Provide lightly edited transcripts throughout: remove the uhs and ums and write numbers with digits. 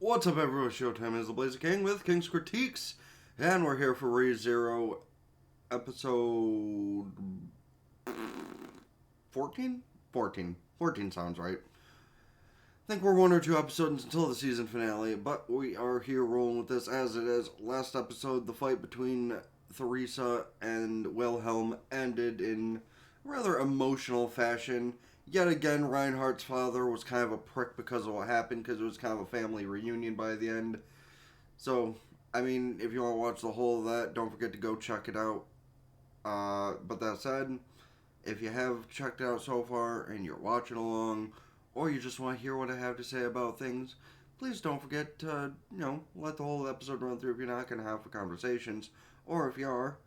What's up, everyone? Showtime is the Blazer King with King's Critiques, and we're here for ReZero episode 14? 14 sounds right. I think we're one or two episodes until the season finale, but we are here rolling with this as it is. Last episode, the fight between Theresa and Wilhelm ended in rather emotional fashion. Yet again, Reinhardt's father was kind of a prick because of what happened, because it was kind of a family reunion by the end. So, I mean, if you want to watch the whole of that, don't forget to go check it out. But that said, if you have checked it out so far and you're watching along, or you just want to hear what I have to say about things, please don't forget to, let the whole episode run through if you're not going to have the conversations. Or if you are,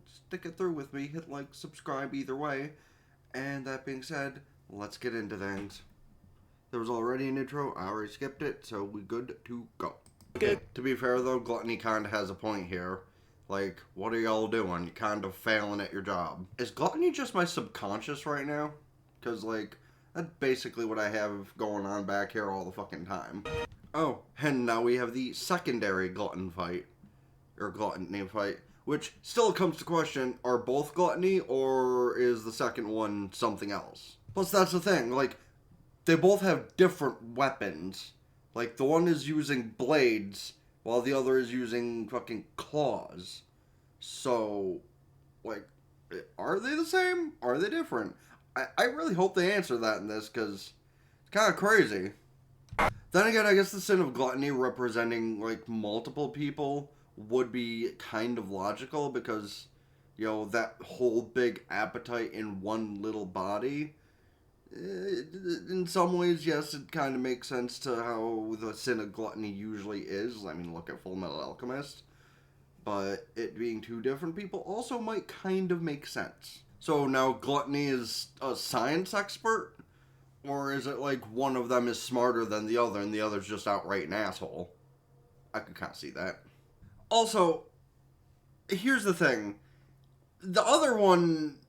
stick it through with me. Hit like, subscribe either way. And that being said, let's get into things. There was already an intro. I already skipped it, so we good to go. Okay. To be fair, though, Gluttony kind of has a point here. Like, what are y'all doing? You're kind of failing at your job. Is Gluttony just my subconscious right now? Because, like, that's basically what I have going on back here all the fucking time. Oh, and now we have the secondary Gluttony fight. Which still comes to question, are both Gluttony, or is the second one something else? Plus, that's the thing, like, they both have different weapons. Like, the one is using blades, while the other is using fucking claws. So, like, are they the same? Are they different? I really hope they answer that in this, because it's kind of crazy. Then again, I guess the sin of Gluttony representing, like, multiple people would be kind of logical because, that whole big appetite in one little body, in some ways, yes, it kind of makes sense to how the sin of Gluttony usually is. I mean, look at Full Metal Alchemist. But it being two different people also might kind of make sense. So now Gluttony is a science expert? Or is it like one of them is smarter than the other and the other's just outright an asshole? I could kind of see that. Also, here's the thing. The other one...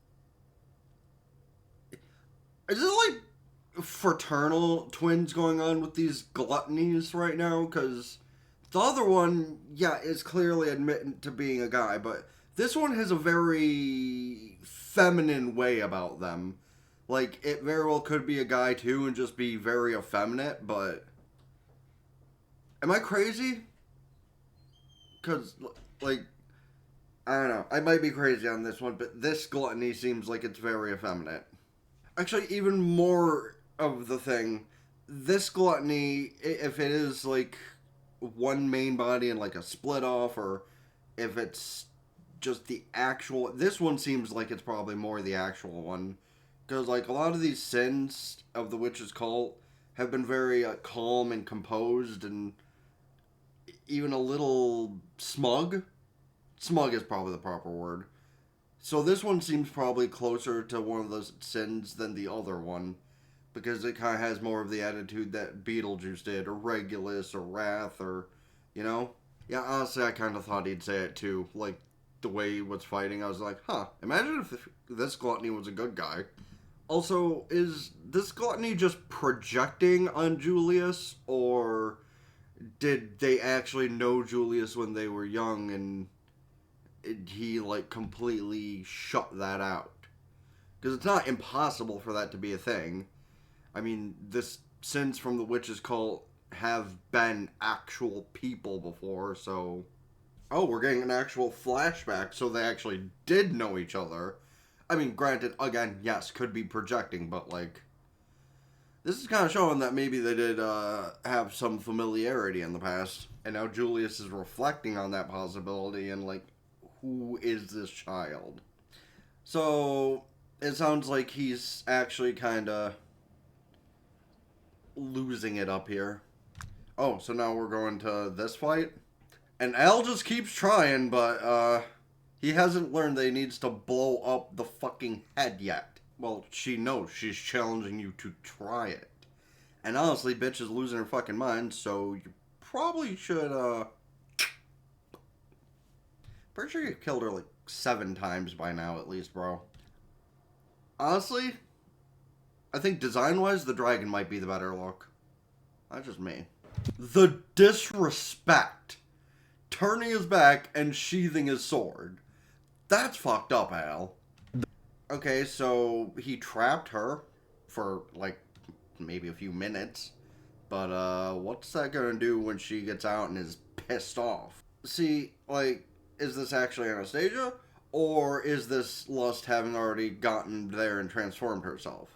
Is it like fraternal twins going on with these gluttonies right now? Because the other one, yeah, is clearly admitting to being a guy, but this one has a very feminine way about them. Like, it very well could be a guy too and just be very effeminate, but... Am I crazy? Because, like, I don't know. I might be crazy on this one, but this Gluttony seems like it's very effeminate. Actually, even more of the thing, this Gluttony, if it is, like, one main body and, like, a split off, or if it's just the actual... This one seems like it's probably more the actual one. Because, like, a lot of these sins of the witch's cult have been very calm and composed and even a little smug. Smug is probably the proper word. So this one seems probably closer to one of those sins than the other one. Because it kind of has more of the attitude that Beetlejuice did, or Regulus, or Wrath, or, Yeah, honestly, I kind of thought he'd say it too. Like, the way he was fighting, I was like, imagine if this Gluttony was a good guy. Also, is this Gluttony just projecting on Julius, or did they actually know Julius when they were young and he, like, completely shut that out? Because it's not impossible for that to be a thing. I mean, this sins from the witch's cult have been actual people before, so... Oh, we're getting an actual flashback, so they actually did know each other. I mean, granted, again, yes, could be projecting, but, like... This is kind of showing that maybe they did have some familiarity in the past. And now Julius is reflecting on that possibility and, like, who is this child? So, it sounds like he's actually kind of losing it up here. Oh, so now we're going to this fight? And Al just keeps trying, but, he hasn't learned that he needs to blow up the fucking head yet. Well, she knows she's challenging you to try it. And honestly, bitch is losing her fucking mind, so you probably should, Pretty sure you killed her, like, 7 times by now, at least, bro. Honestly, I think design-wise, the dragon might be the better look. That's just me. The disrespect. Turning his back and sheathing his sword. That's fucked up, Al. Okay, so he trapped her for, like, maybe a few minutes. But, what's that gonna do when she gets out and is pissed off? See, like, is this actually Anastasia? Or is this Lust having already gotten there and transformed herself?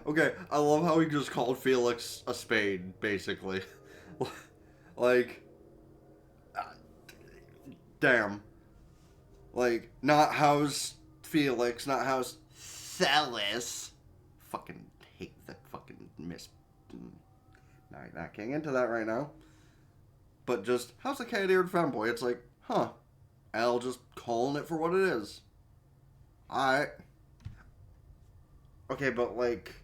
Okay, I love how he just called Felix a spade, basically. Like, damn. Like, not how's Felix, not how's Celis. Fucking hate that fucking miss. Not getting into that right now. But just, how's the cat-eared femboy? It's like, huh. Al just calling it for what it is. Alright. Okay, but like,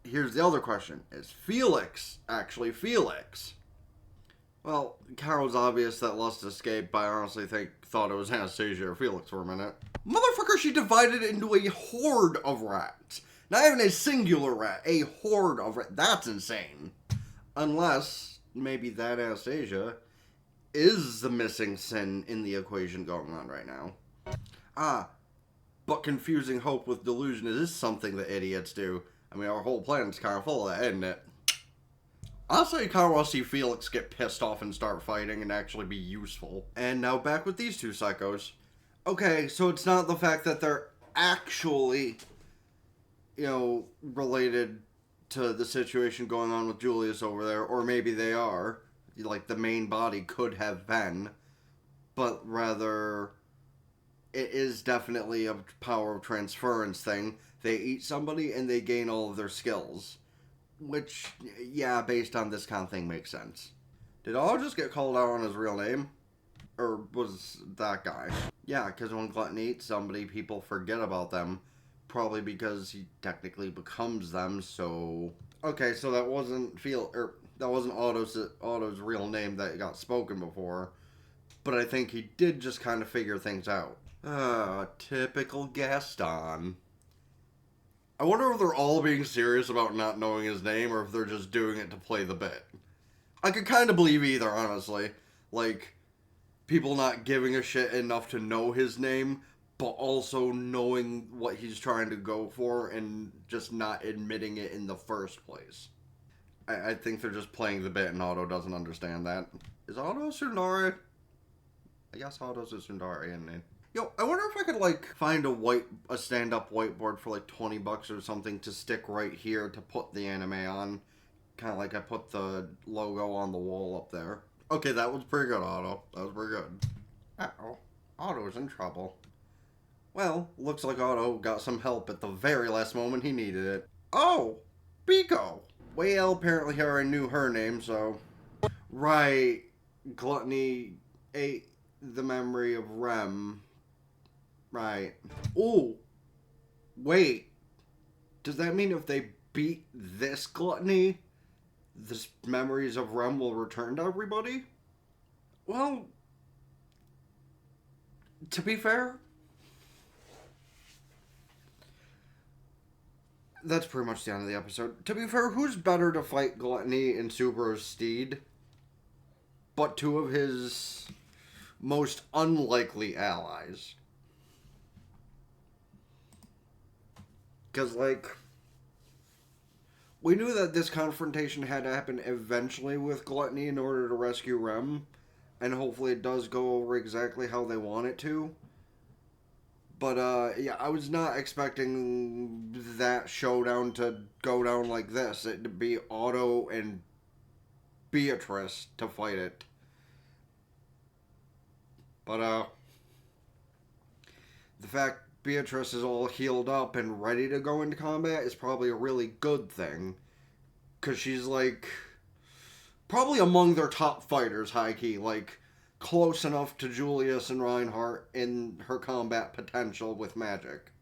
here's the other question. Is Felix actually Felix? Well, kind of was obvious that Lust escaped, but I honestly thought it was Anastasia or Felix for a minute. Motherfucker, she divided into a horde of rats. Not even a singular rat, a horde of rats. That's insane. Unless, maybe that Anastasia is the missing sin in the equation going on right now. Ah, but confusing hope with delusion is something that idiots do. I mean, our whole planet's kind of full of that, isn't it? Honestly, I kind of want to see Felix get pissed off and start fighting and actually be useful. And now back with these two psychos. Okay, so it's not the fact that they're actually, you know, related to the situation going on with Julius over there, or maybe they are. Like, the main body could have been. But rather, it is definitely a power of transference thing. They eat somebody and they gain all of their skills. Which, yeah, based on this kind of thing, makes sense. Did Otto just get called out on his real name? Or was that guy? Yeah, because when Gluttony eats somebody, people forget about them. Probably because he technically becomes them, so... Okay, so that wasn't that wasn't Otto's real name that got spoken before. But I think he did just kind of figure things out. Typical Gaston. I wonder if they're all being serious about not knowing his name, or if they're just doing it to play the bit. I could kind of believe either, honestly. Like, people not giving a shit enough to know his name, but also knowing what he's trying to go for and just not admitting it in the first place. I think they're just playing the bit and Otto doesn't understand that. Is Otto a Sundari? I guess Otto's a Sundari, isn't he? Yo, I wonder if I could, like, find a stand-up whiteboard for, like, $20 or something to stick right here to put the anime on. Kind of like I put the logo on the wall up there. Okay, that was pretty good, Otto. That was pretty good. Uh-oh. Otto's in trouble. Well, looks like Otto got some help at the very last moment he needed it. Oh! Biko! Well, apparently he already knew her name, so... Right. Gluttony ate the memory of Rem. Right. Oh! Wait. Does that mean if they beat this Gluttony, the memories of Rem will return to everybody? Well... To be fair... That's pretty much the end of the episode. To be fair, who's better to fight Gluttony and Subaru's steed? But two of his most unlikely allies. Because, like, we knew that this confrontation had to happen eventually with Gluttony in order to rescue Rem. And hopefully it does go over exactly how they want it to. But, yeah, I was not expecting that showdown to go down like this. It'd be Otto and Beatrice to fight it. But, the fact Beatrice is all healed up and ready to go into combat is probably a really good thing. Because she's, like, probably among their top fighters, high-key. Like, close enough to Julius and Reinhardt in her combat potential with magic.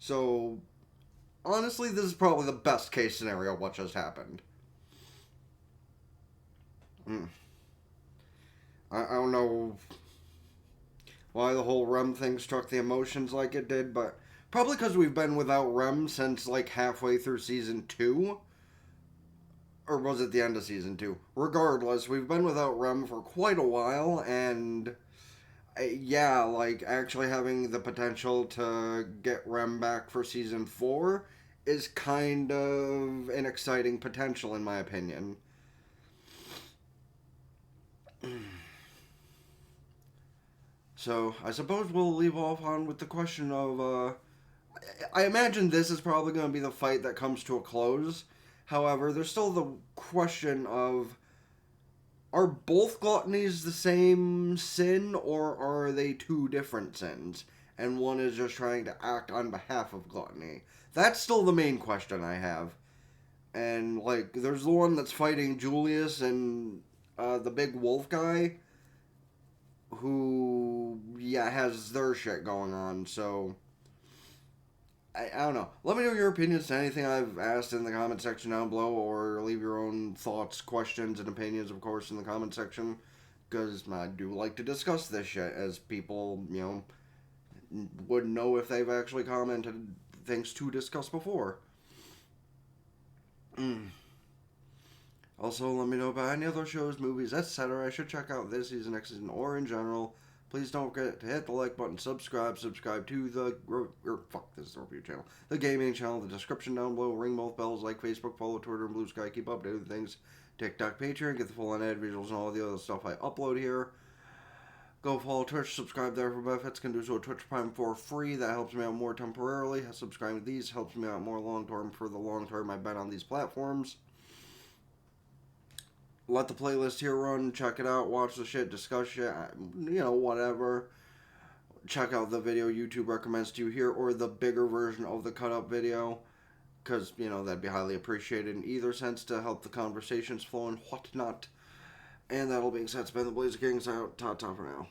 So, honestly, this is probably the best case scenario of what just happened. I don't know why the whole Rem thing struck the emotions like it did, but probably because we've been without Rem since, like, halfway through Season 2. Or was it the end of season 2? Regardless, we've been without Rem for quite a while, and yeah, like actually having the potential to get Rem back for season 4 is kind of an exciting potential, in my opinion. So, I suppose we'll leave off on with the question of, I imagine this is probably going to be the fight that comes to a close. However, there's still the question of, are both gluttonies the same sin, or are they two different sins? And one is just trying to act on behalf of gluttony. That's still the main question I have. And, like, there's the one that's fighting Julius and the big wolf guy, who, yeah, has their shit going on, so I don't know. Let me know your opinions to anything I've asked in the comment section down below, or leave your own thoughts, questions, and opinions, of course, in the comment section, because I do like to discuss this shit, as people, would know if they've actually commented things to discuss before. Also, let me know about any other shows, movies, etc. I should check out this season, next season, or in general. Please don't forget to hit the like button, subscribe to this review channel, the gaming channel, the description down below, ring both bells, like Facebook, follow Twitter and Blue Sky, keep updated with things, TikTok, Patreon, get the full unedited visuals and all the other stuff I upload here. Go follow Twitch, subscribe there for benefits, can do so at Twitch Prime for free, that helps me out more temporarily. Subscribing to these helps me out more long term for the long term I've been on these platforms. Let the playlist here run, check it out, watch the shit, discuss shit, whatever. Check out the video YouTube recommends to you here, or the bigger version of the cut up video, because, that'd be highly appreciated in either sense to help the conversations flow and whatnot. And that'll being said, it's been the Blazer Kings out. Ta-ta for now.